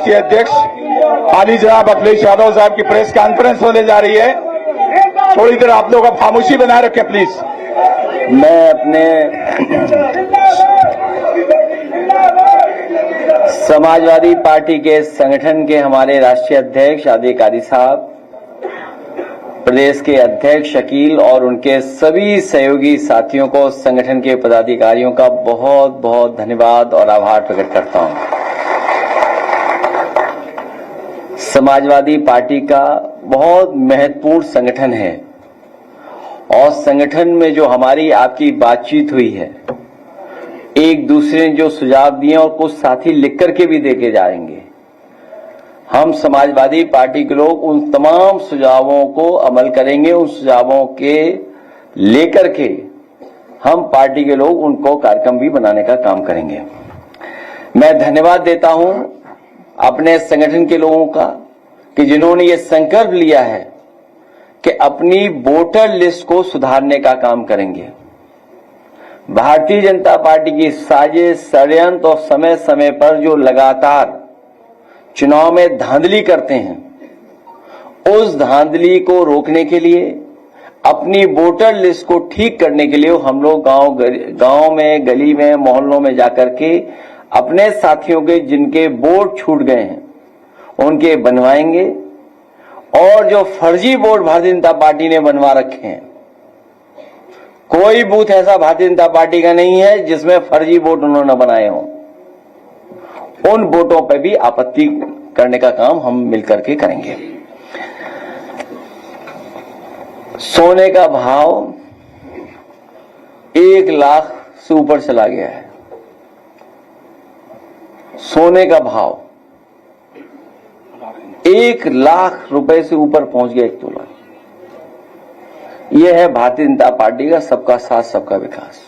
राष्ट्रीय अध्यक्ष आली जनाब अखिलेश यादव साहब की प्रेस कॉन्फ्रेंस होने जा रही है। थोड़ी देर आप लोग खामोशी बनाए रखें प्लीज। मैं अपने समाजवादी पार्टी के संगठन के हमारे राष्ट्रीय अध्यक्ष आदिक कादी साहब, प्रदेश के अध्यक्ष शकील और उनके सभी सहयोगी साथियों को, संगठन के पदाधिकारियों का बहुत बहुत धन्यवाद और आभार प्रकट करता हूं। समाजवादी पार्टी का बहुत महत्वपूर्ण संगठन है और संगठन में जो हमारी आपकी बातचीत हुई है, एक दूसरे ने जो सुझाव दिए और कुछ साथी लिख करके भी देके जाएंगे, हम समाजवादी पार्टी के लोग उन तमाम सुझावों को अमल करेंगे। उन सुझावों के लेकर के हम पार्टी के लोग उनको कार्यक्रम भी बनाने का काम करेंगे। मैं धन्यवाद देता हूं अपने संगठन के लोगों का कि जिन्होंने ये संकल्प लिया है कि अपनी वोटर लिस्ट को सुधारने का काम करेंगे। भारतीय जनता पार्टी की साजिश, षड्यंत्र और समय समय पर जो लगातार चुनाव में धांधली करते हैं, उस धांधली को रोकने के लिए, अपनी वोटर लिस्ट को ठीक करने के लिए हम लोग गांव में, गली में, मोहल्लों में जाकर के अपने साथियों के जिनके वोट छूट गए हैं उनके बनवाएंगे। और जो फर्जी वोट भारतीय जनता पार्टी ने बनवा रखे हैं, कोई बूथ ऐसा भारतीय जनता पार्टी का नहीं है जिसमें फर्जी वोट उन्होंने बनाए हों। उन वोटों पर भी आपत्ति करने का काम हम मिलकर के करेंगे। सोने का भाव 1 लाख से ऊपर चला गया है। सोने का भाव 1 लाख रुपए से ऊपर पहुंच गया 1 तोला। यह है भारतीय जनता पार्टी का सबका साथ सबका विकास।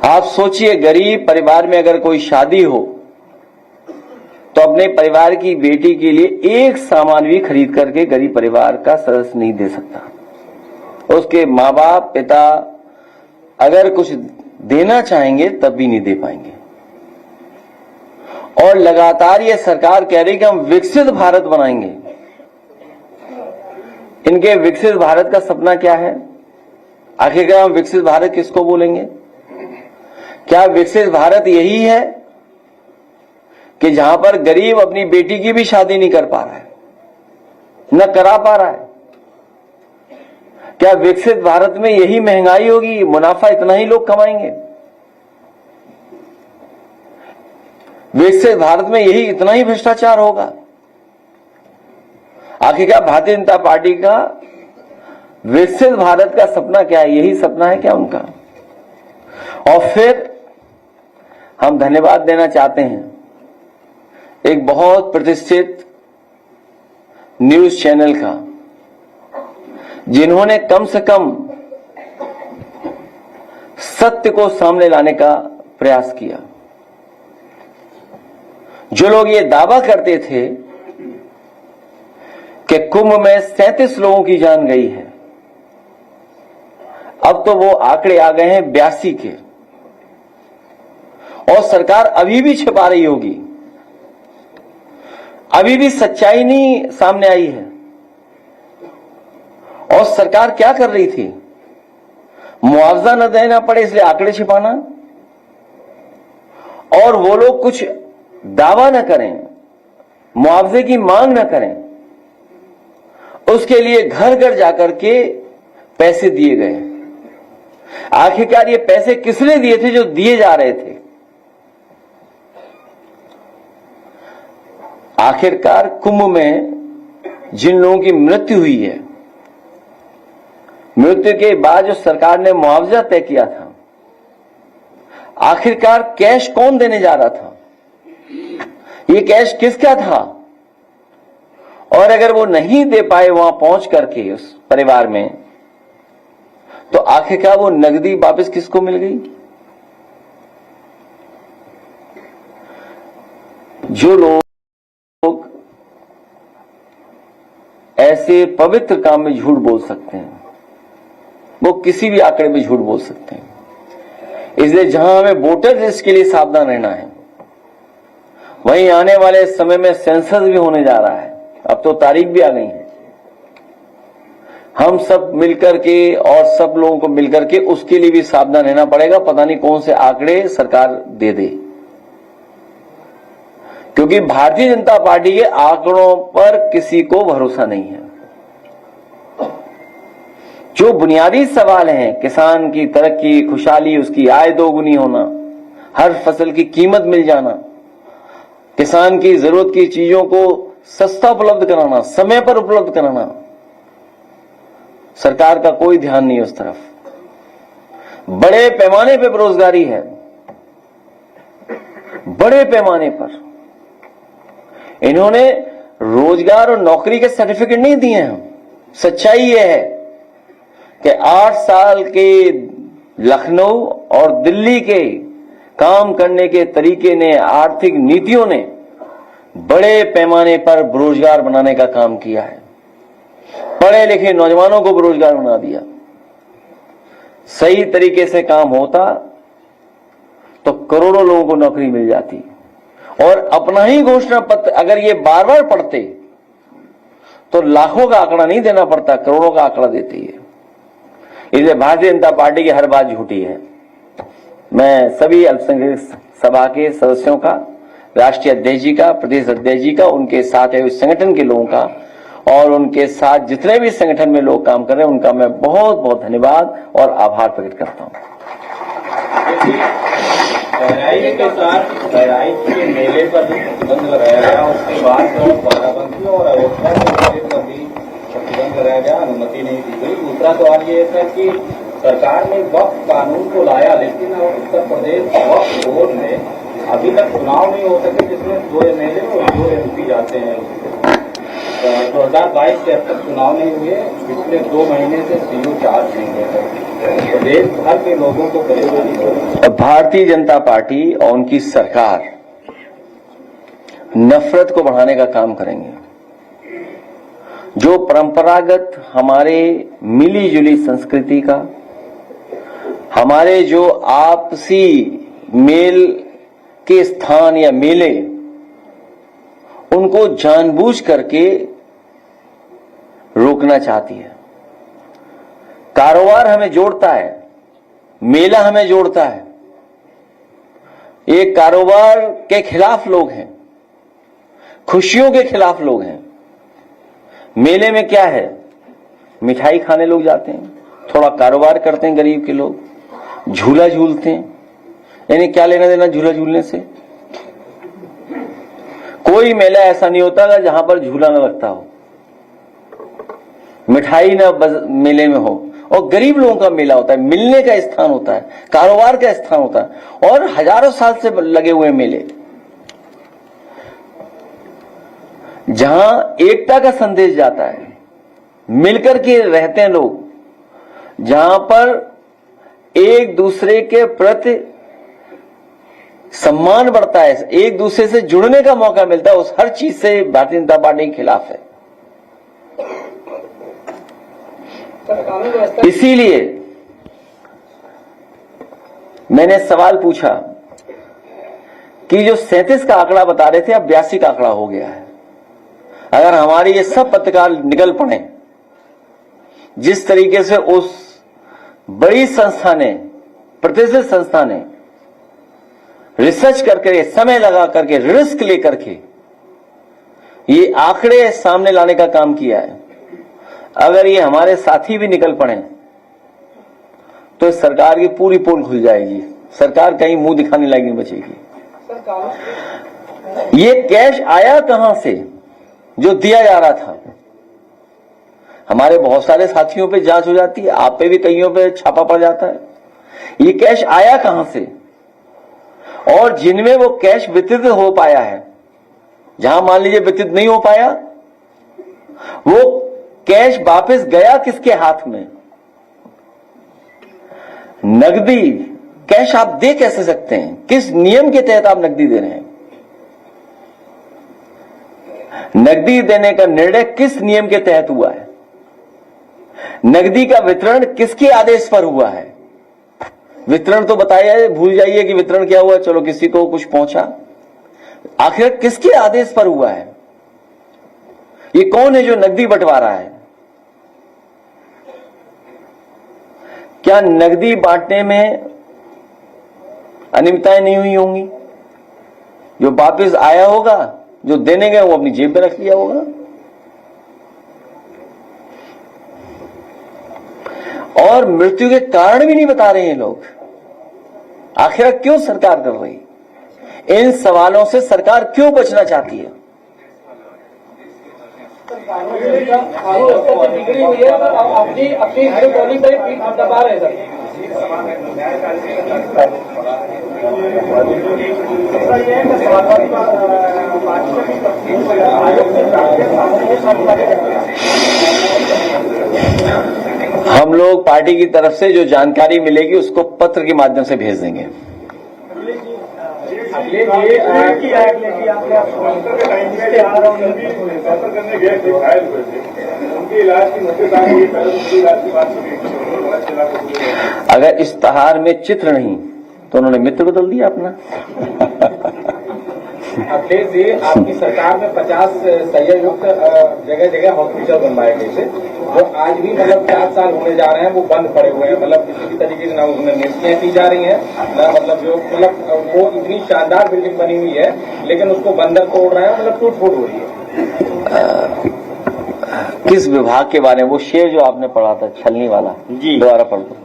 आप सोचिए, गरीब परिवार में अगर कोई शादी हो तो अपने परिवार की बेटी के लिए एक सामान भी खरीद करके गरीब परिवार का सदस्य नहीं दे सकता। उसके माँ बाप, पिता अगर कुछ देना चाहेंगे तब भी नहीं दे पाएंगे। और लगातार ये सरकार कह रही है कि हम विकसित भारत बनाएंगे। इनके विकसित भारत का सपना क्या है? आखिरकार हम विकसित भारत किसको बोलेंगे? क्या विकसित भारत यही है कि जहां पर गरीब अपनी बेटी की भी शादी नहीं कर पा रहा है, न करा पा रहा है? क्या विकसित भारत में यही महंगाई होगी, मुनाफा इतना ही लोग कमाएंगे? विकसित भारत में यही इतना ही भ्रष्टाचार होगा? आखिरकार भारतीय जनता पार्टी का विकसित भारत का सपना क्या है? यही सपना है क्या उनका? और फिर हम धन्यवाद देना चाहते हैं एक बहुत प्रतिष्ठित न्यूज चैनल का, जिन्होंने कम से कम सत्य को सामने लाने का प्रयास किया। जो लोग ये दावा करते थे कि कुंभ में 37 लोगों की जान गई है, अब तो वो आंकड़े आ गए हैं 82 के। और सरकार अभी भी छिपा रही होगी, अभी भी सच्चाई नहीं सामने आई है। और सरकार क्या कर रही थी? मुआवजा न देना पड़े इसलिए आंकड़े छिपाना, और वो लोग कुछ दावा न करें, मुआवजे की मांग न करें, उसके लिए घर घर जाकर के पैसे दिए गए। आखिरकार ये पैसे किसने दिए थे जो दिए जा रहे थे? आखिरकार कुंभ में जिन लोगों की मृत्यु हुई है, मृत्यु के बाद जो सरकार ने मुआवजा तय किया था, आखिरकार कैश कौन देने जा रहा था? ये कैश किसका था? और अगर वो नहीं दे पाए वहां पहुंच करके उस परिवार में, तो आखिरकार वो नकदी वापस किसको मिल गई? जो लोग ऐसे पवित्र काम में झूठ बोल सकते हैं, वो किसी भी आंकड़े में झूठ बोल सकते हैं। इसलिए जहां हमें वोटर लिस्ट के लिए सावधान रहना है, वहीं आने वाले समय में सेंसस भी होने जा रहा है, अब तो तारीख भी आ गई है। हम सब मिलकर के और सब लोगों को मिलकर के उसके लिए भी सावधान रहना पड़ेगा, पता नहीं कौन से आंकड़े सरकार दे दे, क्योंकि भारतीय जनता पार्टी के आंकड़ों पर किसी को भरोसा नहीं है। जो बुनियादी सवाल हैं, किसान की तरक्की, खुशहाली, उसकी आय दोगुनी होना, हर फसल की कीमत मिल जाना, किसान की जरूरत की चीजों को सस्ता उपलब्ध कराना, समय पर उपलब्ध कराना, सरकार का कोई ध्यान नहीं उस तरफ। बड़े पैमाने पर बेरोजगारी है, बड़े पैमाने पर। इन्होंने रोजगार और नौकरी के सर्टिफिकेट नहीं दिए हैं। सच्चाई यह है कि 8 साल के लखनऊ और दिल्ली के काम करने के तरीके ने, आर्थिक नीतियों ने बड़े पैमाने पर बेरोजगार बनाने का काम किया है। पढ़े लिखे नौजवानों को बेरोजगार बना दिया। सही तरीके से काम होता तो करोड़ों लोगों को नौकरी मिल जाती। और अपना ही घोषणा पत्र अगर ये बार बार पढ़ते तो लाखों का आंकड़ा नहीं देना पड़ता, करोड़ों का आंकड़ा देती है। इसलिए भारतीय जनता पार्टी की हर बात झूठी है। मैं सभी अल्पसंख्यक सभा के सदस्यों का, राष्ट्रीय अध्यक्ष जी का, प्रदेश अध्यक्ष जी का, उनके साथ है उस संगठन के लोगों का और उनके साथ जितने भी संगठन में लोग काम कर रहे हैं उनका मैं बहुत बहुत धन्यवाद और आभार प्रकट करता हूं। बहराइच के साथ बहराइच के मेले पर भी प्रतिबंध लगाया गया, उसके बाद बाराबंकी और अयोध्या के मेले पर भी प्रतिबंध लगाया गया, अनुमति नहीं दी गई। दूसरा सवाल ये है सर कि सरकार ने वक्फ कानून को लाया, लेकिन उत्तर प्रदेश वक्फ बोर्ड में अभी तक चुनाव नहीं हो सके, जिसमें 2 MLA और 2 MP जाते हैं। 2022 से अब तक चुनाव नहीं हुए, पिछले 2 महीने से CO चार्ज नहीं है। प्रदेश भर के लोगों को परेशानी हो रही है। भारतीय जनता पार्टी और उनकी सरकार नफरत को बढ़ाने का काम करेंगे। जो परंपरागत हमारे मिली जुली संस्कृति का, हमारे जो आपसी मेल के स्थान या मेले, उनको जानबूझ करके रोकना चाहती है। कारोबार हमें जोड़ता है, मेला हमें जोड़ता है। ये कारोबार के खिलाफ लोग हैं, खुशियों के खिलाफ लोग हैं। मेले में क्या है, मिठाई खाने लोग जाते हैं, थोड़ा कारोबार करते हैं गरीब के लोग, झूला झूलते हैं। यानी क्या लेना देना झूला झूलने से? कोई मेला ऐसा नहीं होता जहां पर झूला न लगता हो, मिठाई ना मेले में हो। और गरीब लोगों का मेला होता है, मिलने का स्थान होता है, कारोबार का स्थान होता है, और हजारों साल से लगे हुए मेले जहां एकता का संदेश जाता है, मिलकर के रहते हैं लोग, जहां पर एक दूसरे के प्रति सम्मान बढ़ता है, एक दूसरे से जुड़ने का मौका मिलता है, उस हर चीज से भारतीय जनता पार्टी के खिलाफ है। इसीलिए मैंने सवाल पूछा कि जो 37 का आंकड़ा बता रहे थे अब 82 का आंकड़ा हो गया है। अगर हमारे ये सब पत्रकार निकल पड़े जिस तरीके से उस बड़ी संस्था ने, प्रतिष्ठित संस्था ने रिसर्च करके, समय लगा करके, रिस्क लेकर के ये आंकड़े सामने लाने का काम किया है, अगर ये हमारे साथी भी निकल पड़े तो सरकार की पूरी पोल खुल जाएगी। सरकार कहीं मुंह दिखाने लायक नहीं बचेगी। ये कैश आया कहां से जो दिया जा रहा था? हमारे बहुत सारे साथियों पे जांच हो जाती है, आप पे भी कईयों पे छापा पड़ जाता है। ये कैश आया कहां से? और जिनमें वो कैश वितरित हो पाया है, जहां मान लीजिए वितरित नहीं हो पाया, वो कैश वापस गया किसके हाथ में? नकदी कैश आप दे कैसे सकते हैं? किस नियम के तहत आप नकदी दे रहे हैं? नकदी देने का निर्णय किस नियम के तहत हुआ है? नकदी का वितरण किसके आदेश पर हुआ है? वितरण तो बताया, भूल जाइए कि वितरण क्या हुआ, चलो किसी को कुछ पहुंचा। आखिर किसके आदेश पर हुआ है? ये कौन है जो नकदी बंटवा रहा है? क्या नकदी बांटने में अनियमितताएं नहीं हुई होंगी? जो वापस आया होगा, जो देने गए वो अपनी जेब में रख लिया होगा। और मृत्यु के कारण भी नहीं बता रहे हैं लोग। आखिर क्यों सरकार कर रही? इन सवालों से सरकार क्यों बचना चाहती है? हम लोग पार्टी की तरफ से जो जानकारी मिलेगी उसको पत्र के माध्यम से भेज देंगे। अगर इश्तहार में चित्र नहीं तो उन्होंने मित्र बदल दिया अपना। अखिलेश जी, आपकी सरकार में 50 संययुक्त जगह जगह हॉस्पिटल बनवाए गए थे, जो आज भी मतलब 4 साल होने जा रहे हैं, वो बंद पड़े हुए हैं। मतलब किसी भी तरीके से ना उसमें नियुक्तियां की जा रही हैं, ना मतलब जो मतलब वो इतनी शानदार बिल्डिंग बनी हुई है, लेकिन उसको बंदर तोड़ रहे हैं, मतलब टूट फूट हो रही है। किस विभाग के बारे में? वो शेर जो आपने पढ़ा था छलनी वाला जी, दोबारा पढ़ दो।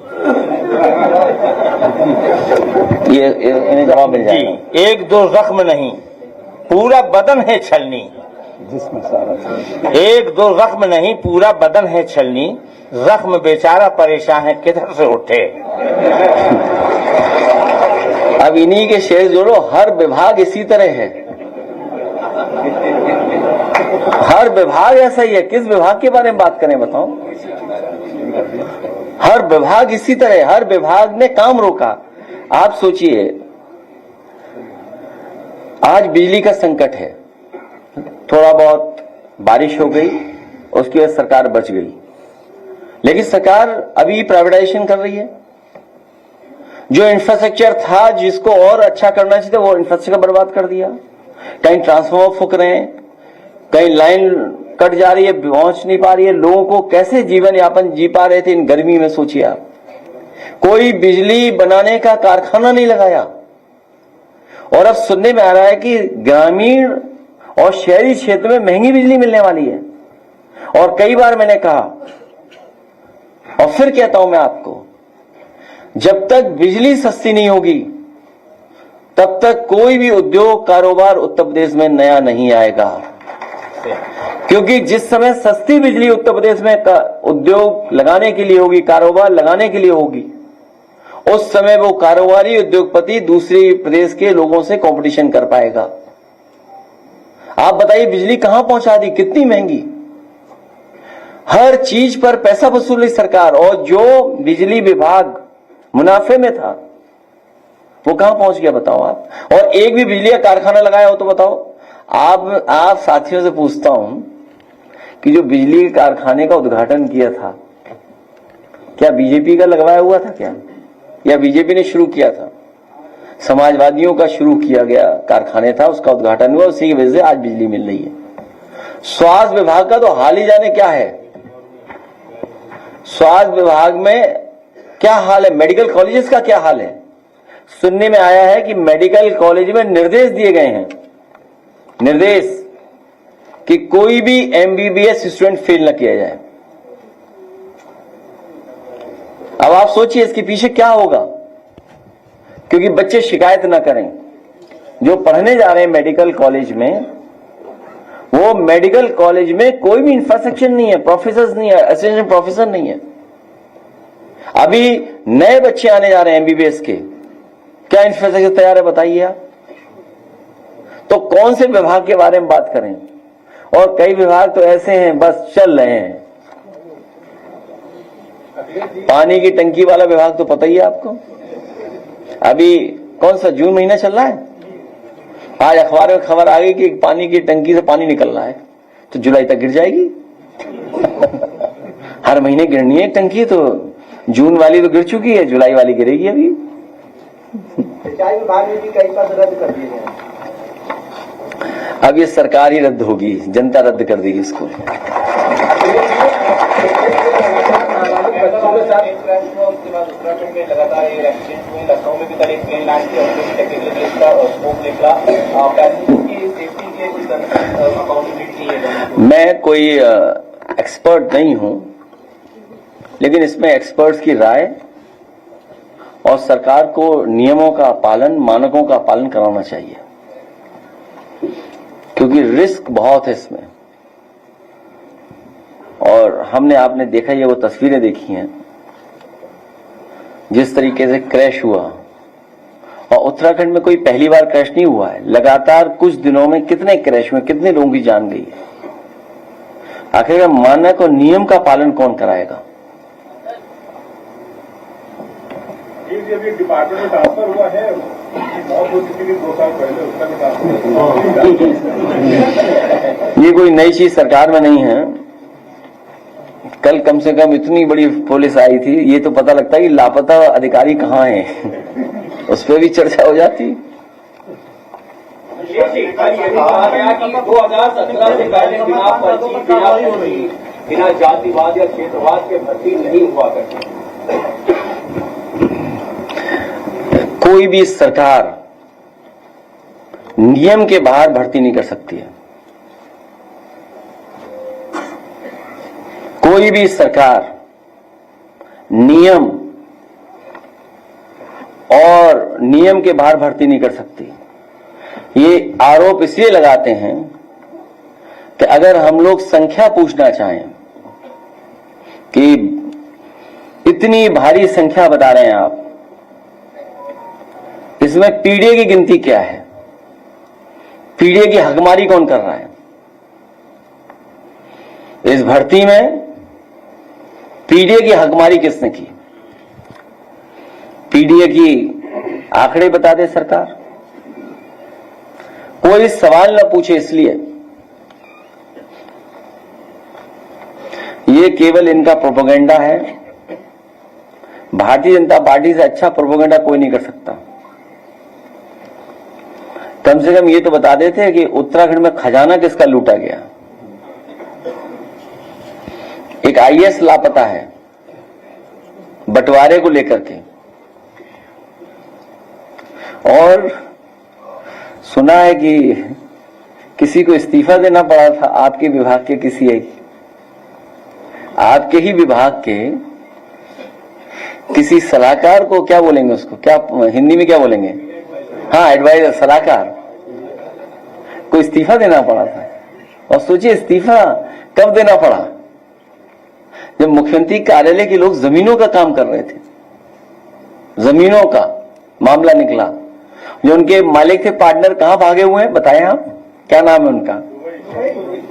ये इन्हें जवाब मिल जाएगा। एक दो जख्म नहीं, पूरा बदन है छलनी। जिसमें सारा एक दो जख्म नहीं, पूरा बदन है छलनी। जख्म बेचारा परेशान है, किधर से उठे। अब इन्हीं के शेर जोड़ो। हर विभाग इसी तरह है, हर विभाग ऐसा ही है। किस विभाग के बारे में बात करें बताओ? हर विभाग इसी तरह, हर विभाग ने काम रोका। आप सोचिए, आज बिजली का संकट है, थोड़ा बहुत बारिश हो गई, उसकी वजह से सरकार बच गई, लेकिन सरकार अभी प्राइवेटाइजेशन कर रही है। जो इंफ्रास्ट्रक्चर था जिसको और अच्छा करना चाहिए वो इंफ्रास्ट्रक्चर बर्बाद कर दिया। कहीं ट्रांसफार्मर फूक रहे हैं, कहीं लाइन कट जा रही है, पहुंच नहीं पा रही है। लोगों को कैसे जीवन यापन जी पा रहे थे इन गर्मी में, सोचिए आप। कोई बिजली बनाने का कारखाना नहीं लगाया। और अब सुनने में आ रहा है कि ग्रामीण और शहरी क्षेत्र में महंगी बिजली मिलने वाली है। और कई बार मैंने कहा और फिर कहता हूं मैं आपको, जब तक बिजली सस्ती नहीं होगी तब तक कोई भी उद्योग कारोबार उत्तर प्रदेश में नया नहीं आएगा। क्योंकि जिस समय सस्ती बिजली उत्तर प्रदेश में उद्योग लगाने के लिए होगी, कारोबार लगाने के लिए होगी, उस समय वो कारोबारी उद्योगपति दूसरे प्रदेश के लोगों से कंपटीशन कर पाएगा। आप बताइए बिजली कहां पहुंचा दी, कितनी महंगी। हर चीज पर पैसा वसूल रही सरकार, और जो बिजली विभाग मुनाफे में था वो कहां पहुंच गया बताओ आप। और एक भी बिजली का कारखाना लगाया हो तो बताओ। आप साथियों से पूछता हूं कि जो बिजली के कारखाने का उद्घाटन किया था, क्या बीजेपी का लगवाया हुआ था क्या, या बीजेपी ने शुरू किया था? समाजवादियों का शुरू किया गया कारखाने था, उसका उद्घाटन हुआ, उसी की वजह से आज बिजली मिल रही है। स्वास्थ्य विभाग का तो हाल ही जाने क्या है। स्वास्थ्य विभाग में क्या हाल है, मेडिकल कॉलेजेस का क्या हाल है। सुनने में आया है कि मेडिकल कॉलेज में निर्देश दिए गए हैं, निर्देश कि कोई भी एमबीबीएस स्टूडेंट फेल न किया जाए। अब आप सोचिए इसके पीछे क्या होगा, क्योंकि बच्चे शिकायत ना करें। जो पढ़ने जा रहे हैं मेडिकल कॉलेज में, वो मेडिकल कॉलेज में कोई भी इंफ्रास्ट्रक्चर नहीं है, प्रोफेसर नहीं है, असिस्टेंट प्रोफेसर नहीं है। अभी नए बच्चे आने जा रहे हैं एमबीबीएस के, क्या इंफ्रास्ट्रक्चर तैयार है बताइए आप। तो कौन से विभाग के बारे में बात करें। और कई विभाग तो ऐसे हैं बस चल रहे हैं। पानी की टंकी वाला विभाग तो पता ही है आपको, अभी कौन सा जून महीना चल रहा है, आज अखबार में खबर आ गई कि पानी की टंकी से पानी निकल रहा है, तो जुलाई तक गिर जाएगी। हर महीने गिरनी है टंकी, तो जून वाली तो गिर चुकी है, जुलाई वाली गिरेगी अभी। सिंचाई विभाग में भी कई पद रद्द कर दिए गए। अब ये सरकार ही रद्द होगी, जनता रद्द कर देगी इसको। उसके बाद उत्तराखंड में लगातार ये एक्सीडेंट हुए, लखनऊ में भी कल एक प्लेन लैंड किया, उसमें भी टेक्निकल ग्लिच का स्कोप निकला। पैसेंजर की सेफ्टी के अकाउंटेबिलिटी है। मैं कोई एक्सपर्ट नहीं हूं, लेकिन इसमें एक्सपर्ट्स की राय और सरकार को नियमों का पालन, मानकों का पालन कराना चाहिए, क्योंकि रिस्क बहुत है इसमें। और आपने देखा, ये वो तस्वीरें देखी हैं जिस तरीके से क्रैश हुआ, और उत्तराखंड में कोई पहली बार क्रैश नहीं हुआ है। लगातार कुछ दिनों में कितने क्रैश हुए, कितने लोगों की जान गई है। आखिर मानक और नियम का पालन कौन कराएगा? अभी डिपार्टमेंट में ट्रांसफर हुआ है, बहुत हो चुकी थी 2 साल पहले, उसका भी ट्रांसफर। ये कोई नई चीज सरकार में नहीं है। कल कम से कम इतनी बड़ी पुलिस आई थी, ये तो पता लगता है कि लापता अधिकारी कहाँ हैं। उस पर भी चर्चा हो जाती। 2017 से पहले बिना पर्ची, बिना जातिवाद या क्षेत्रवाद के भर्ती नहीं हुआ करती। कोई भी सरकार नियम के बाहर भर्ती नहीं कर सकती है। कोई भी सरकार नियम और नियम के बाहर भर्ती नहीं कर सकती। ये आरोप इसलिए लगाते हैं कि अगर हम लोग संख्या पूछना चाहें कि इतनी भारी संख्या बता रहे हैं आप, इसमें पीडीए की गिनती क्या है? पीडीए की हकमारी कौन कर रहा है? इस भर्ती में पीडीए की हकमारी किसने की? पीडीए की आंकड़े बता दे सरकार। कोई सवाल न पूछे, इसलिए ये केवल इनका प्रोपेगेंडा है। भारतीय जनता पार्टी से अच्छा प्रोपेगेंडा कोई नहीं कर सकता। कम से कम ये तो बता देते कि उत्तराखंड में खजाना किसका लूटा गया। एक आईएएस लापता है बंटवारे को लेकर के, और सुना है कि किसी को इस्तीफा देना पड़ा था आपके विभाग के, किसी एक आपके ही विभाग के किसी सलाहकार को, क्या बोलेंगे उसको, क्या हिंदी में क्या बोलेंगे, हाँ एडवाइजर, सलाहकार को इस्तीफा देना पड़ा था। और सोचिए इस्तीफा कब देना पड़ा? जब मुख्यमंत्री कार्यालय के लोग जमीनों का काम कर रहे थे। जमीनों का मामला निकला। जो उनके मालिक थे, पार्टनर, कहां भागे हुए हैं बताएं आप, क्या नाम है उनका,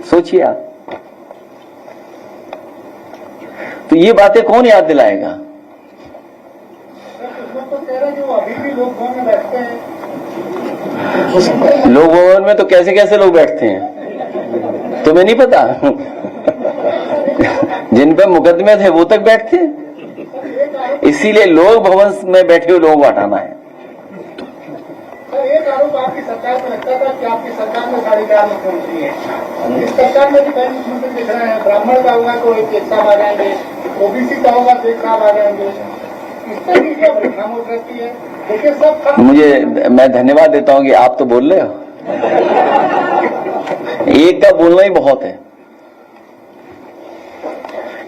सोचिए आप। तो ये बातें कौन याद दिलाएगा? लोक भवन में तो कैसे कैसे लोग बैठते हैं, तुम्हें नहीं पता? जिन पर मुकदमे थे वो तक बैठते हैं। इसीलिए लोक भवन में बैठे हुए लोगों को हटाना है। एक आरोप आपकी सरकार में लगता था कि आपकी सरकार में 4.5 मुख्यमंत्री हैं। इस सरकार में भी कई मुख्यमंत्री दिख रहे हैं। ब्राह्मण का होगा तो एक साहब आ जाएंगे, ओबीसी का होगा तो एक साहब आ जाएंगे। इस पर भी क्या खामोश रहती है? देखिए सब, मैं धन्यवाद देता हूं कि आप तो बोल रहे हो। एक का बोलना ही बहुत है।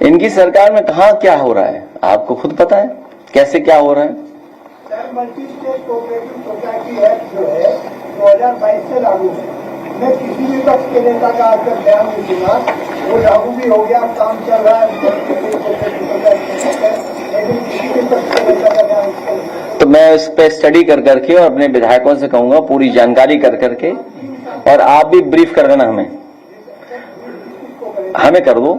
इनकी सरकार में कहां क्या हो रहा है आपको खुद पता है, कैसे क्या हो रहा है। Multi state cooperative society act जो है 2022 से लागू है। मैं किसी भी पक्ष के नेता का आज तक ध्यान नहीं सुना, वो लागू भी हो गया, काम चल रहा है, लेकिन किसी भी पक्ष के नेता का ध्यान। तो मैं इस पे स्टडी कर करके और अपने विधायकों से कहूंगा पूरी जानकारी कर करके, और आप भी ब्रीफ कर देना हमें कर दो।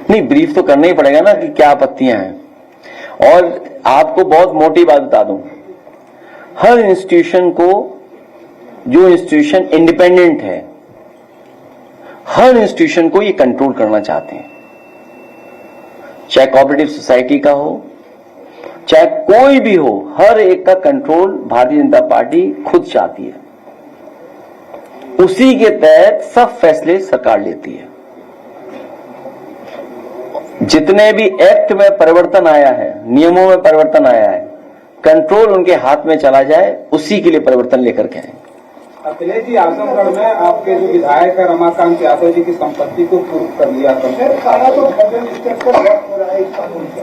नहीं, ब्रीफ तो करना ही पड़ेगा ना कि क्या आपत्तियां हैं। और आपको बहुत मोटी बात बता दूं, हर इंस्टीट्यूशन को, जो इंस्टीट्यूशन इंडिपेंडेंट है, हर इंस्टीट्यूशन को ये कंट्रोल करना चाहते हैं। चाहे कोऑपरेटिव सोसाइटी का हो, चाहे कोई भी हो, हर एक का कंट्रोल भारतीय जनता पार्टी खुद चाहती है। उसी के तहत सब फैसले सरकार लेती है। जितने भी एक्ट में परिवर्तन आया है, नियमों में परिवर्तन आया है, कंट्रोल उनके हाथ में चला जाए, उसी के लिए परिवर्तन लेकर के आए। अखिलेश जी, आजमगढ़ में आपके जो विधायक है रमाकांत यादव जी की संपत्ति को प्रूव कर लिया था। सारा तो फेडरल स्टेट पर वर्क हो रहा है इस कानून से।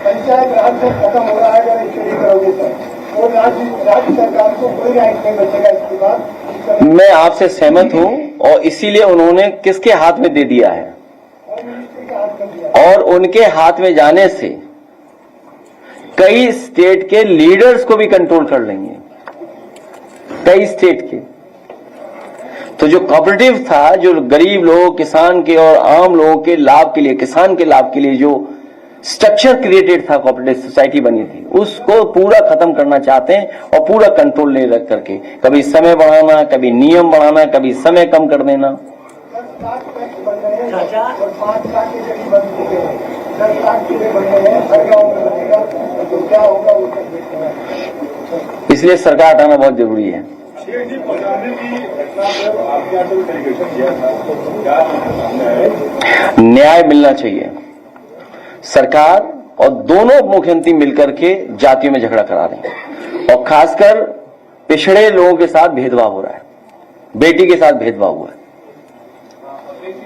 पंचायत राज से खत्म हो रहा है अगर स्टडी करोगे सर, और राज्य सरकार को कोई राइट नहीं बचेगा इसके बाद। मैं आपसे सहमत हूं और इसीलिए उन्होंने किसके हाथ में दे दिया है, और उनके हाथ में जाने से कई स्टेट के लीडर्स को भी कंट्रोल कर लेंगे, कई स्टेट के। तो जो कोऑपरेटिव था, जो गरीब लोग, किसान के और आम लोगों के लाभ के लिए, किसान के लाभ के लिए जो स्ट्रक्चर क्रिएटेड था, कोऑपरेटिव सोसाइटी बनी थी, उसको पूरा खत्म करना चाहते हैं और पूरा कंट्रोल ले रख करके कभी समय बढ़ाना, कभी नियम बढ़ाना, कभी समय कम कर देना। 10 लाख टैक्स बन रहे हैं और 5 लाख के करीब बन चुके हैं। 10 लाख के बन रहे हैं, हर गाँव में बनेगा तो क्या होगा वो सब देखना है। इसलिए सरकार हटाना बहुत जरूरी है। न्याय मिलना चाहिए। सरकार और दोनों मुख्यमंत्री मिलकर के जातियों में झगड़ा करा रहे हैं और खासकर पिछड़े लोगों के साथ भेदभाव हो रहा है, बेटी के साथ भेदभाव हुआ है।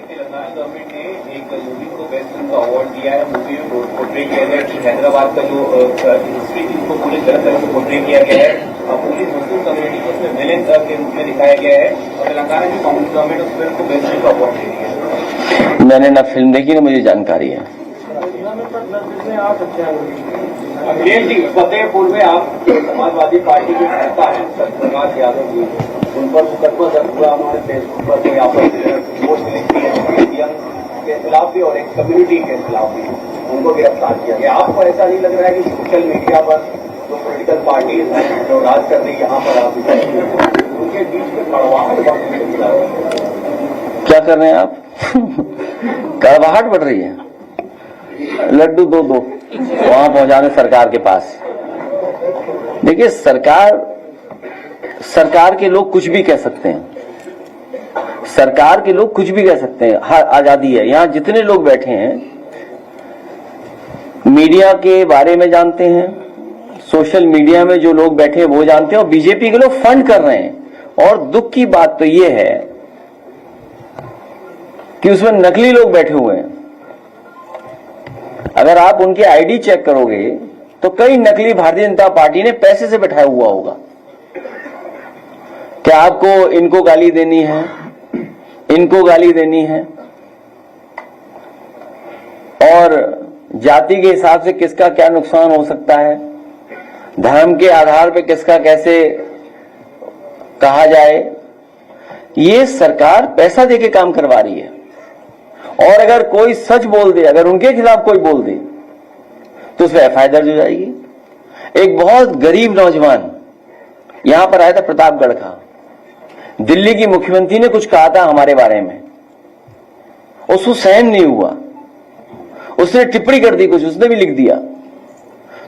तेलंगाना गवर्नमेंट ने एक मूवी को बेस्ट फिल्म का अवार्ड दिया है। मूवी में पोर्ट्रे किया गया है कि हैदराबाद का जो हिस्ट्री थी उसको पूरे गलत तरह से पोर्ट्रे किया गया है। पूरी मुस्लिम कम्युनिटी को उसमें विलेन के रूप में दिखाया गया है और तेलंगाना की कांग्रेस गवर्नमेंट उस फिल्म को बेस्ट फिल्म का अवार्ड दे दिया है। मैंने ना फिल्म देखी ना मुझे जानकारी है। अखिलेश जी, फतेहपुर में आप समाजवादी पार्टी के नेता हैं सत्यप्रकाश यादव जी, उन पर मुकदमा दर्ज हुआ। हमारे फेसबुक पर कोई आप पोस्ट लिखती है के खिलाफ भी और एक कम्युनिटी के खिलाफ भी, उनको गिरफ्तार किया गया। आपको ऐसा नहीं लग रहा है कि सोशल मीडिया पर जो पोलिटिकल पार्टीज हैं जो राज कर रही है यहाँ पर आप उनके बीच में कड़वाहट क्या कर रहे हैं आप? कड़वाहट बढ़ रही है। लड्डू दो वहां पहुंचाने सरकार के पास। देखिए, सरकार के लोग कुछ भी कह सकते हैं, सरकार के लोग कुछ भी कह सकते हैं, हर आजादी है। यहां जितने लोग बैठे हैं मीडिया के बारे में जानते हैं, सोशल मीडिया में जो लोग बैठे हैं वो जानते हैं, और बीजेपी के लोग फंड कर रहे हैं। और दुख की बात तो ये है कि उसमें नकली लोग बैठे हुए हैं। अगर आप उनके आईडी चेक करोगे तो कई नकली भारतीय जनता पार्टी ने पैसे से बैठाया हुआ होगा। क्या आपको इनको गाली देनी है, इनको गाली देनी है, और जाति के हिसाब से किसका क्या नुकसान हो सकता है, धर्म के आधार पर किसका कैसे कहा जाए, ये सरकार पैसा देके काम करवा रही है। और अगर कोई सच बोल दे, अगर उनके खिलाफ कोई बोल दे तो उस पर एफआईआर दर्ज हो जाएगी। एक बहुत गरीब नौजवान यहां पर आया था प्रतापगढ़ का, दिल्ली की मुख्यमंत्री ने कुछ कहा था हमारे बारे में, उसको सहन नहीं हुआ, उसने टिप्पणी कर दी, कुछ उसने भी लिख दिया।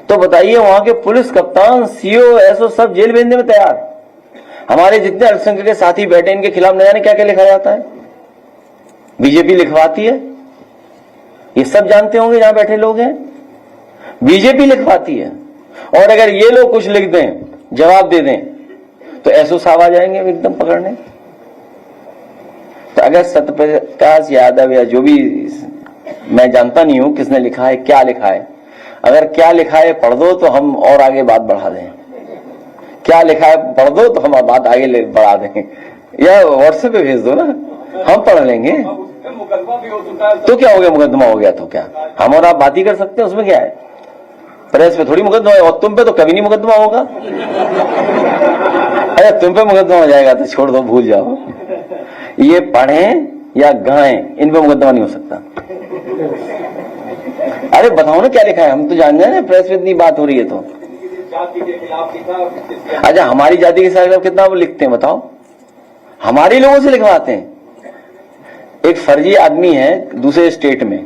तो बताइए, वहां के पुलिस कप्तान, सीओ, एसओ सब जेल भेजने में तैयार। हमारे जितने अल्पसंख्यक के साथी बैठे इनके खिलाफ न जाने क्या क्या लिखा जाता है, बीजेपी लिखवाती है। ये सब जानते होंगे जहां बैठे लोग हैं, बीजेपी लिखवाती है। और अगर ये लोग कुछ लिख दें, जवाब दे दें, तो एसओ साहब आ जाएंगे एकदम पकड़ने। तो अगर सत्यप्रकाश यादव या जो भी, मैं जानता नहीं हूं किसने लिखा है, क्या लिखा है, अगर क्या लिखा है पढ़ दो तो हम और आगे बात बढ़ा दें। क्या लिखा है पढ़ दो तो हम बात आगे बढ़ा दें, या व्हाट्सएप पे भेज दो ना, हम पढ़ लेंगे। मुकदमा भी हो चुका है तो क्या हो गया, मुकदमा हो गया तो क्या, हम और आप बात ही कर सकते हैं, उसमें क्या है। प्रेस पे थोड़ी मुकदमा है, और तुम पे तो कभी नहीं मुकदमा होगा। अरे तुम पे मुकदमा हो जाएगा तो छोड़ दो, भूल जाओ। ये पढ़ें या गाएं, इन पे मुकदमा नहीं हो सकता। अरे बताओ ना क्या लिखा है, हम तो जान जाए, प्रेस में इतनी बात हो रही है तो। जाति के खिलाफ लिखा। अच्छा, हमारी जाति के खिलाफ कितना वो लिखते हैं बताओ, हमारे लोगों से लिखवाते हैं। एक फर्जी आदमी है दूसरे स्टेट में,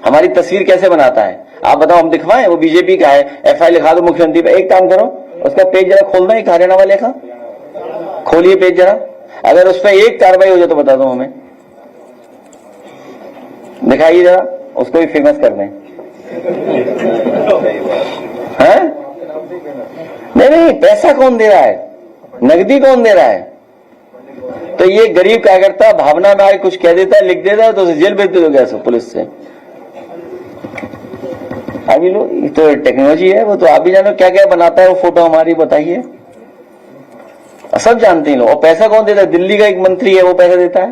हमारी तस्वीर कैसे बनाता है आप बताओ, हम दिखवाएं? वो बीजेपी का है, एफआईआर लिखा दो मुख्यमंत्री पे। एक काम करो, उसका पेज जरा खोल दो, एक हरियाणा वाले का खोलिए पेज जरा। अगर उस पर एक कार्रवाई हो जाए तो बता दो हमें, दिखाइए जरा, उसको भी फेमस कर दें। हैं? नहीं, पैसा कौन दे रहा है, नकदी कौन दे रहा है? तो ये गरीब कार्यकर्ता भावना में आके कुछ कह देता है, लिख देता है, तो उसे जेल भेज दे गया पुलिस से। अभी लो, तो टेक्नोलॉजी है, वो तो आप भी जानो क्या क्या बनाता है वो फोटो हमारी, बताइए। सब जानते हैं लोग। और पैसा कौन देता है? दिल्ली का एक मंत्री है, वो पैसा देता है।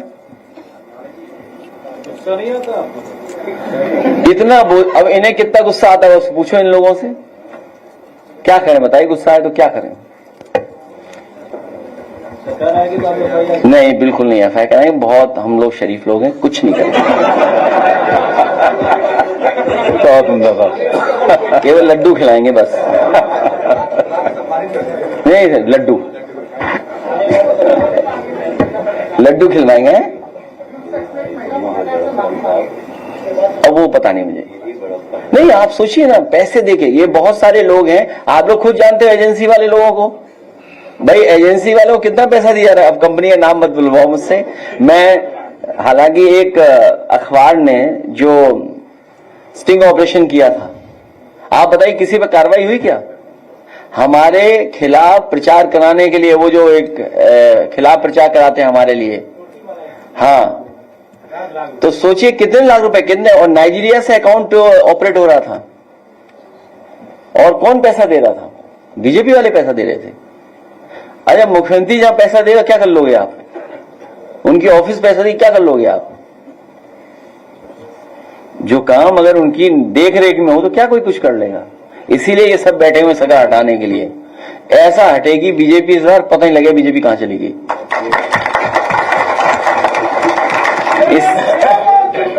इतना अब इन्हें कितना गुस्सा आता है, बस पूछो इन लोगों से, क्या करें बताइए? गुस्सा है तो क्या करें? नहीं, बिल्कुल नहीं एफआईआर कराएंगे। बहुत हम लोग शरीफ लोग हैं, कुछ नहीं करेंगे। केवल लड्डू खिलाएंगे बस। नहीं लड्डू खिलवाएंगे। अब वो पता नहीं मुझे। नहीं, आप सोचिए ना, पैसे देके ये बहुत सारे लोग हैं, आप लोग खुद जानते हो एजेंसी वाले लोगों को। भाई एजेंसी वालों को कितना पैसा दिया रहा है? अब कंपनी का नाम मत बुलवाओ मुझसे। मैं हालांकि एक अखबार ने जो स्टिंग ऑपरेशन किया था, आप बताइए किसी पर कार्रवाई हुई क्या? हमारे खिलाफ प्रचार कराने के लिए, वो जो एक खिलाफ प्रचार कराते हैं हमारे लिए, हाँ, तो सोचिए कितने लाख रुपए, कितने, और नाइजीरिया से अकाउंट ऑपरेट हो रहा था। और कौन पैसा दे रहा था? बीजेपी वाले पैसा दे रहे थे। अरे मुख्यमंत्री जहां पैसा देगा क्या कर लोगे आप? उनकी ऑफिस पैसा दी, क्या कर लोगे आप? जो काम अगर उनकी देख रेख में हो तो क्या कोई कुछ कर लेगा? इसीलिए ये सब बैठे हुए सगा हटाने के लिए। ऐसा हटेगी बीजेपी इस बार, पता नहीं लगे बीजेपी कहां चली गई।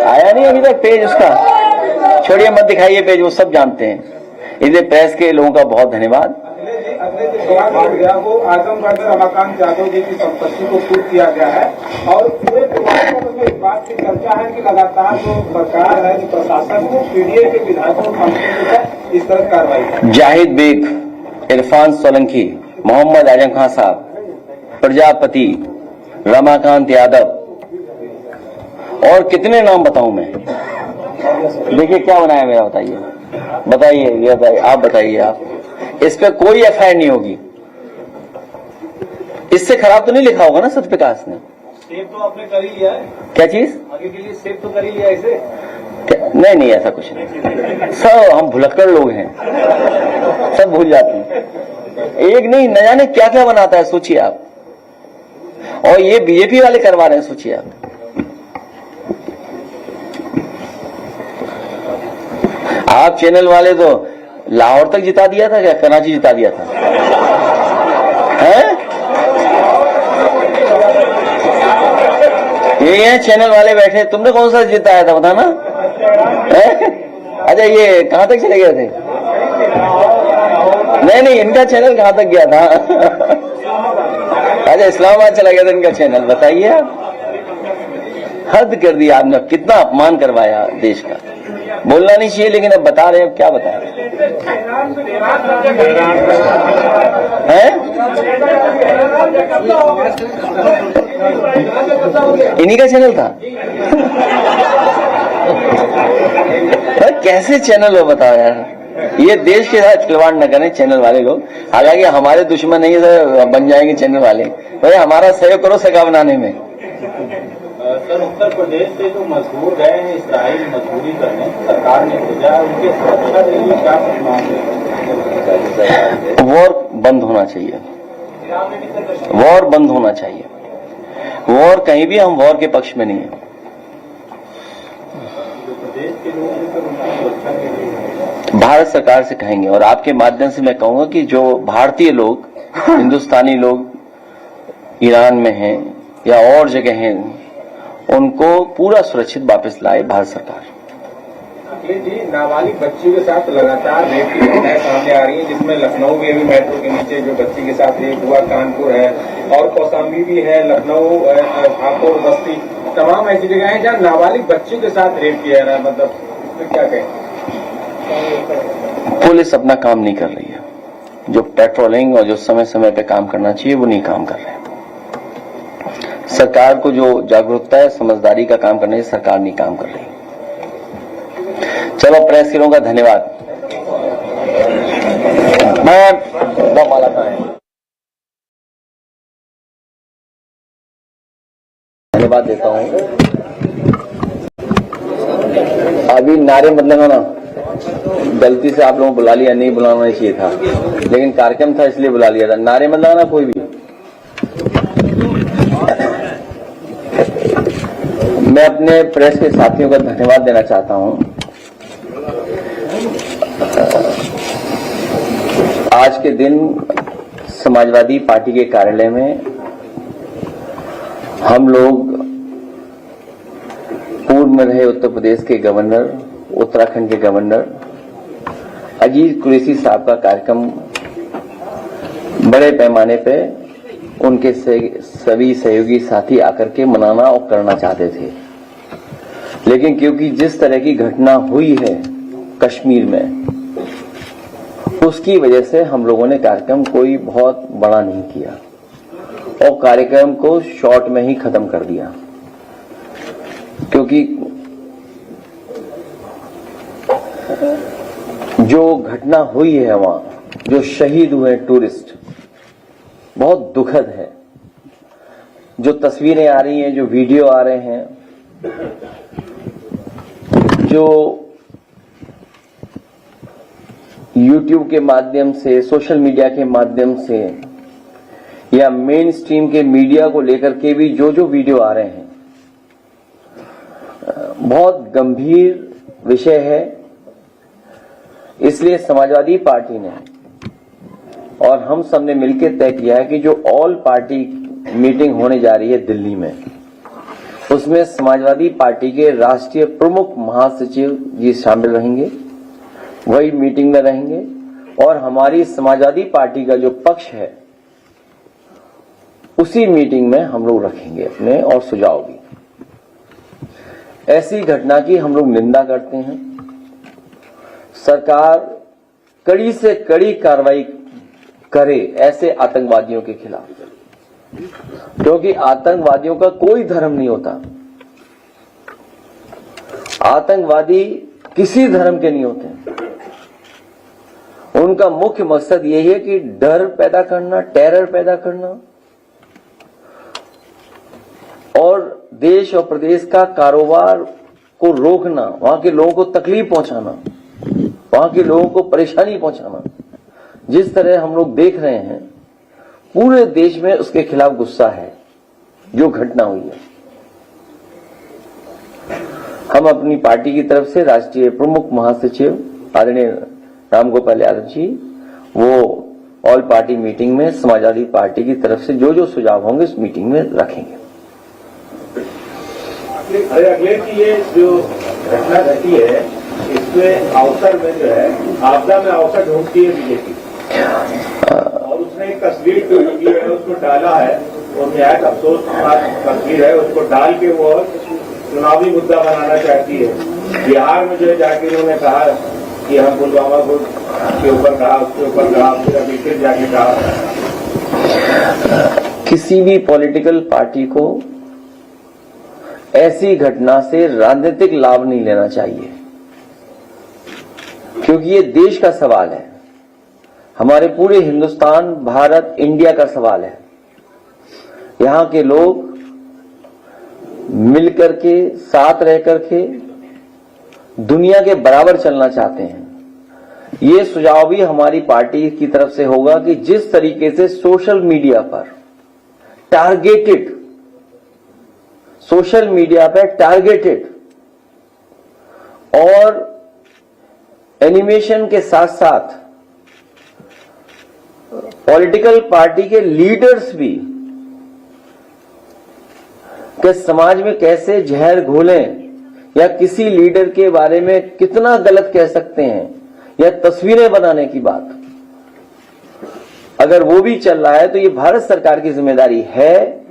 आया नहीं अभी तक पेज उसका, छोड़िए मत दिखाइए पेज, वो सब जानते हैं। इसलिए प्रेस के लोगों का बहुत धन्यवाद। वो आजमगढ़ में रमाकांत यादव जी की संपत्ति को कुर्क किया गया है और पूरे में इस बात की चर्चा है कि लगातार जो सरकार है, जो प्रशासन है, पीडीए के विधायकों को इस तरह कार्रवाई। जाहिद बेग, इरफान सोलंकी, मोहम्मद आजम खान साहब, प्रजापति, रमाकांत यादव, और कितने नाम बताऊं मैं? देखिए क्या बनाया मेरा, बताइए, आप बताइए। आप इस पे कोई एफआईआर नहीं होगी। इससे खराब तो नहीं लिखा होगा ना सत्य प्रकाश ने? सेव तो आपने कर ही लिया है। क्या चीज? आगे के लिए सेव तो कर ही लिया इसे। नहीं, ऐसा कुछ नहीं। सब हम भुलक्कड़ लोग हैं, सब भूल जाते हैं। एक नहीं, न जाने क्या क्या बनाता है, सोचिए आप। और ये बीजेपी वाले करवा रहे हैं, सोचिए आप। आप चैनल वाले तो लाहौर तक जिता दिया था, क्या कराची जिता दिया था? हैं? ये हैं चैनल वाले बैठे, तुमने कौन सा जिताया था बताना? अच्छा, ये कहां तक चले गए थे? नहीं, इनका चैनल कहां तक गया था? अच्छा, इस्लामाबाद चला गया था इनका चैनल। बताइए आप, हद कर दिया आपने, कितना अपमान करवाया देश का। बोलना नहीं चाहिए, लेकिन अब बता रहे हैं, अब क्या बता रहे हैं? इन्हीं का चैनल था। कैसे चैनल हो बताओ यार। ये देश के साथ खिलवाड़ न करें चैनल वाले लोग। हालांकि हमारे दुश्मन नहीं है, बन जाएंगे चैनल वाले। भाई हमारा सहयोग करो सगा बनाने में। सर, उत्तर प्रदेश से जो मजदूर गए हैं इसराइल मजदूरी करने, सरकार ने भेजा, उनके सुरक्षा के लिए क्या परिमाण है? वॉर बंद होना चाहिए, वॉर बंद होना चाहिए। वॉर कहीं भी, हम वॉर के पक्ष में नहीं है। भारत सरकार से कहेंगे, और आपके माध्यम से मैं कहूंगा कि जो भारतीय लोग, हिंदुस्तानी लोग ईरान में हैं या और जगह हैं, उनको पूरा सुरक्षित वापस लाए भारत सरकार। जी, नाबालिग बच्ची के साथ लगातार रेप की घटनाएं सामने आ रही है, जिसमें लखनऊ में भी मेट्रो के नीचे जो बच्ची के साथ रेप हुआ, कानपुर है और कौशाम्बी भी है, लखनऊ, हापुड़, बस्ती, तमाम ऐसी जगह है जहाँ नाबालिग बच्ची के साथ रेप किया जा रहा है। मतलब इसमें क्या कहें? पुलिस अपना काम नहीं कर रही है। जो पेट्रोलिंग और जो समय समय पे काम करना चाहिए वो नहीं काम कर रहे हैं। सरकार को जो जागरूकता है, समझदारी का काम करने से सरकार नहीं काम कर रही। चलो, प्रेस के लोगों का धन्यवाद। मैं माला का है धन्यवाद देता हूं। अभी नारे मत लगाना, गलती से आप लोगों को बुला लिया, नहीं बुलाना चाहिए था, लेकिन कार्यक्रम था इसलिए बुला लिया था। नारे मत लगाना कोई भी। मैं अपने प्रेस के साथियों का धन्यवाद देना चाहता हूं। आज के दिन समाजवादी पार्टी के कार्यालय में हम लोग पूर्व में रहे उत्तर प्रदेश के गवर्नर, उत्तराखंड के गवर्नर अजीत कुरैशी साहब का कार्यक्रम बड़े पैमाने पे उनके सभी सहयोगी साथी आकर के मनाना और करना चाहते थे, लेकिन क्योंकि जिस तरह की घटना हुई है कश्मीर में, उसकी वजह से हम लोगों ने कार्यक्रम कोई बहुत बड़ा नहीं किया और कार्यक्रम को शॉर्ट में ही खत्म कर दिया। क्योंकि जो घटना हुई है वहां, जो शहीद हुए टूरिस्ट, बहुत दुखद है। जो तस्वीरें आ रही हैं, जो वीडियो आ रहे हैं, जो YouTube के माध्यम से, सोशल मीडिया के माध्यम से या मेन स्ट्रीम के मीडिया को लेकर के भी जो वीडियो आ रहे हैं, बहुत गंभीर विषय है। इसलिए समाजवादी पार्टी ने और हम सब ने मिलकर तय किया है कि जो ऑल पार्टी मीटिंग होने जा रही है दिल्ली में, उसमें समाजवादी पार्टी के राष्ट्रीय प्रमुख महासचिव जी शामिल रहेंगे, वही मीटिंग में रहेंगे और हमारी समाजवादी पार्टी का जो पक्ष है उसी मीटिंग में हम लोग रखेंगे अपने और सुझाव भी। ऐसी घटना की हम लोग निंदा करते हैं। सरकार कड़ी से कड़ी कार्रवाई करे ऐसे आतंकवादियों के खिलाफ, क्योंकि आतंकवादियों का कोई धर्म नहीं होता। आतंकवादी किसी धर्म के नहीं होते। उनका मुख्य मकसद यही है कि डर पैदा करना, टेरर पैदा करना और देश और प्रदेश का कारोबार को रोकना, वहां के लोगों को तकलीफ पहुंचाना, वहां के लोगों को परेशानी पहुंचाना। जिस तरह हम लोग देख रहे हैं, पूरे देश में उसके खिलाफ गुस्सा है जो घटना हुई है। हम अपनी पार्टी की तरफ से राष्ट्रीय प्रमुख महासचिव आदरणीय रामगोपाल यादव जी, वो ऑल पार्टी मीटिंग में समाजवादी पार्टी की तरफ से जो सुझाव होंगे उस मीटिंग में रखेंगे। अगले की ये जो घटना घटी है, इसमें अवसर में जो है आपदा में अवसर ढूंढती है बीजेपी, और उसने एक तस्वीर जो वीडियो है उसको डाला है और निहायत अफसोस तस्वीर है, उसको डाल के वो चुनावी मुद्दा बनाना चाहती है। बिहार में जो है जाके उन्होंने कहा कि हम पुलवामा को के ऊपर कहा, उसके ऊपर कहा, फिर अभी फिर जाके कहा। किसी भी पॉलिटिकल पार्टी को ऐसी घटना से राजनीतिक लाभ नहीं लेना चाहिए, क्योंकि ये देश का सवाल है, हमारे पूरे हिंदुस्तान, भारत, इंडिया का सवाल है। यहां के लोग मिलकर के, साथ रह करके दुनिया के बराबर चलना चाहते हैं। ये सुझाव भी हमारी पार्टी की तरफ से होगा कि जिस तरीके से सोशल मीडिया पर टारगेटेड और एनिमेशन के साथ साथ पॉलिटिकल पार्टी के लीडर्स भी कि समाज में कैसे जहर घोलें या किसी लीडर के बारे में कितना गलत कह सकते हैं या तस्वीरें बनाने की बात, अगर वो भी चल रहा है तो ये भारत सरकार की जिम्मेदारी है